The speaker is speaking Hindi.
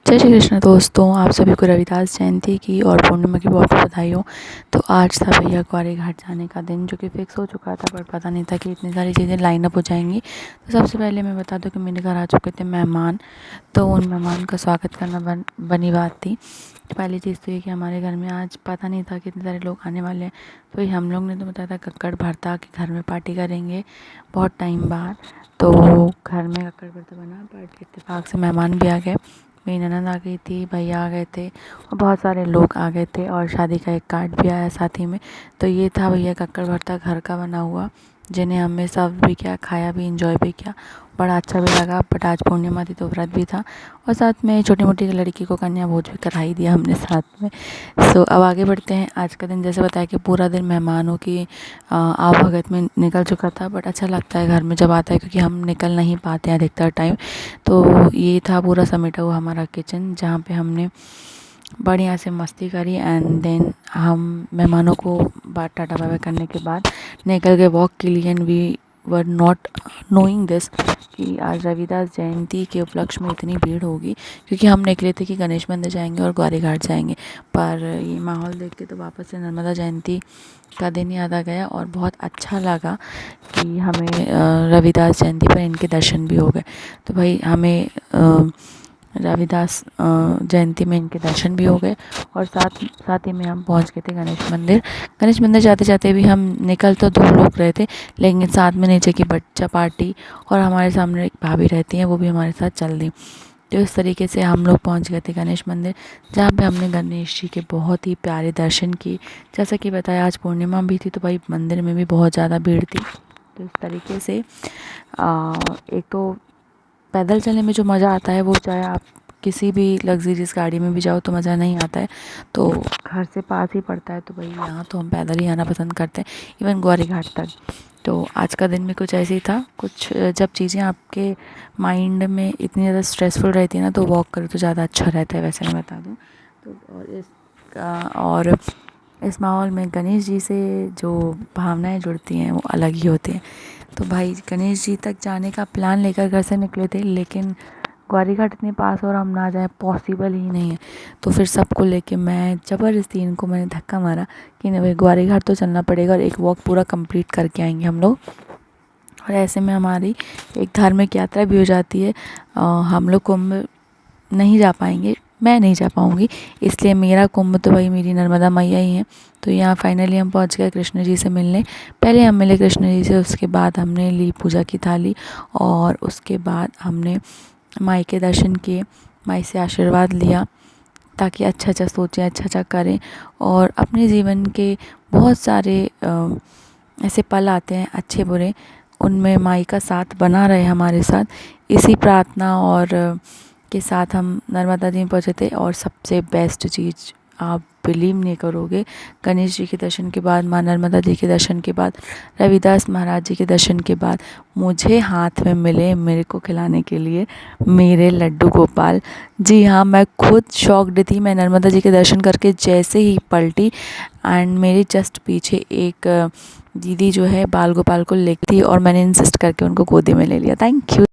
जय श्री कृष्ण दोस्तों, आप सभी को रविदास जयंती की और पूर्णिमा की बहुत बहुत बधाई हो। तो आज था भैया ग्वारी घाट जाने का दिन, जो कि फिक्स हो चुका था, पर पता नहीं था कि इतनी सारी चीज़ें लाइन अप हो जाएंगी। तो सबसे पहले मैं बता दूं कि मेरे घर आ चुके थे मेहमान, तो उन मेहमान का स्वागत करना बनी बात थी। तो पहली चीज़ तो ये कि हमारे घर में आज पता नहीं था कि इतने सारे लोग आने वाले हैं। तो ये हम लोग ने तो बताया था कक्कड़ भरता कि घर में पार्टी करेंगे बहुत टाइम बाद। तो घर में कक्कड़ भरता बना, बट इत्तेफाक से मेहमान भी आ गए। मेरी ननद आ गई थी, भैया आ गए थे और बहुत सारे लोग आ गए थे, और शादी का एक कार्ड भी आया साथ ही में। तो ये था भैया कक्कड़ भरता घर का बना हुआ, जिन्हें हमने सर्व भी किया, खाया भी, इंजॉय भी किया। बड़ा अच्छा भी लगा। बट आज पूर्णिमा थी तो व्रत भी था, और साथ में छोटी मोटी लड़की को कन्या भोज भी करा ही दिया हमने साथ में। सो अब आगे बढ़ते हैं। आज का दिन जैसे बताया कि पूरा दिन मेहमानों की आवभगत में निकल चुका था, बट अच्छा लगता है घर में जब आता है, क्योंकि हम निकल नहीं पाते हैं अधिकतर टाइम। तो ये था पूरा समेटा हुआ हमारा किचन, जहाँ पे हमने बढ़िया से मस्ती करी। एंड देन हम मेहमानों को बात टाटा बाय बाय करने के बाद निकल गए वॉक के लिए। And we were not knowing this कि आज रविदास जयंती के उपलक्ष्य में इतनी भीड़ होगी, क्योंकि हम निकले थे कि गणेश मंदिर जाएंगे और ग्वारी घाट जाएंगे। पर ये माहौल देख के तो वापस से नर्मदा जयंती का दिन याद आ गया, और बहुत अच्छा लगा कि हमें रविदास जयंती पर इनके दर्शन भी हो गए। तो भाई हमें रविदास जयंती में इनके दर्शन भी हो गए, और साथ ही में हम पहुंच गए थे गणेश मंदिर। गणेश मंदिर जाते जाते भी हम निकल तो 2 लोग रहे थे, लेकिन साथ में नीचे की बच्चा पार्टी और हमारे सामने एक भाभी रहती हैं, वो भी हमारे साथ चल दी। तो इस तरीके से हम लोग पहुंच गए थे गणेश मंदिर, जहाँ पे हमने गणेश जी के बहुत ही प्यारे दर्शन किए। जैसा कि बताया आज पूर्णिमा भी थी, तो भाई मंदिर में भी बहुत ज़्यादा भीड़ थी। तो इस तरीके से एक तो पैदल चलने में जो मज़ा आता है, वो चाहे आप किसी भी लग्जरियस गाड़ी में भी जाओ तो मज़ा नहीं आता है। तो घर से पास ही पड़ता है, तो भाई यहाँ तो हम पैदल ही आना पसंद करते हैं, इवन ग्वारी घाट तक। तो आज का दिन भी कुछ ऐसे ही था। कुछ जब चीज़ें आपके माइंड में इतनी ज़्यादा स्ट्रेसफुल रहती है ना, तो वॉक करो तो ज़्यादा अच्छा रहता है, वैसे मैं बता दूँ तो। और इस माहौल में गणेश जी से जो भावनाएं जुड़ती हैं वो अलग ही होती हैं। तो भाई गणेश जी तक जाने का प्लान लेकर घर से निकले थे, लेकिन ग्वारी घाट इतने पास और हम ना जाए पॉसिबल ही नहीं है। तो फिर सबको लेके मैं ज़बरदस्ती इनको मैंने धक्का मारा कि नहीं भाई ग्वारी घाट तो चलना पड़ेगा, और एक वॉक पूरा कंप्लीट करके आएंगे हम लोग। और ऐसे में हमारी एक धार्मिक यात्रा भी हो जाती है। हम लोग कुंभ नहीं जा पाएंगे, मैं नहीं जा पाऊँगी, इसलिए मेरा कुंभ तो भाई मेरी नर्मदा मैया ही हैं। तो यहाँ फाइनली हम पहुँच गए कृष्ण जी से मिलने। पहले हम मिले कृष्ण जी से, उसके बाद हमने ली पूजा की थाली, और उसके बाद हमने माई के दर्शन किए, माई से आशीर्वाद लिया, ताकि अच्छा अच्छा सोचें, अच्छा अच्छा करें। और अपने जीवन के बहुत सारे ऐसे पल आते हैं अच्छे बुरे, उनमें माई का साथ बना रहे हमारे साथ, इसी प्रार्थना और के साथ हम नर्मदा जी में पहुँचे थे। और सबसे बेस्ट चीज़, आप बिलीव नहीं करोगे, गणेश जी के दर्शन के बाद, माँ नर्मदा जी के दर्शन के बाद, रविदास महाराज जी के दर्शन के बाद, मुझे हाथ में मिले मेरे को खिलाने के लिए मेरे लड्डू गोपाल। जी हाँ, मैं खुद शॉक्ड थी। मैं नर्मदा जी के दर्शन करके जैसे ही पलटी, एंड मेरे जस्ट पीछे एक दीदी जो है बाल गोपाल को लेती थी, और मैंने इंसिस्ट करके उनको गोदी में ले लिया। Thank you.